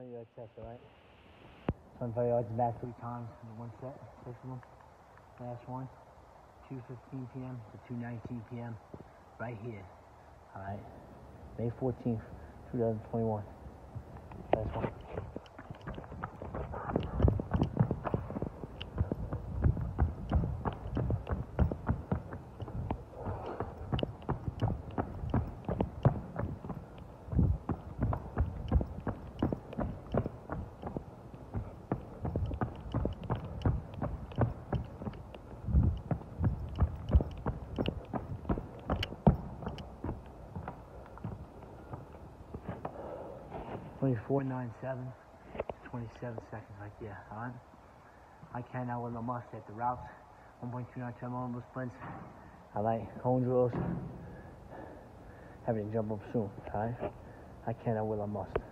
20-yard test, alright? 25 yards and back 3 times in one set, 6 of them. Last one, 2:15 p.m. to 2:19 p.m. right here. Alright, May 14th, 2021. Last one. .497, 27 seconds right there, alright? I can now with a must at the routes, 1.29 turbo sprints, alright, cone drills, having to jump up soon, alright? I can now with a must.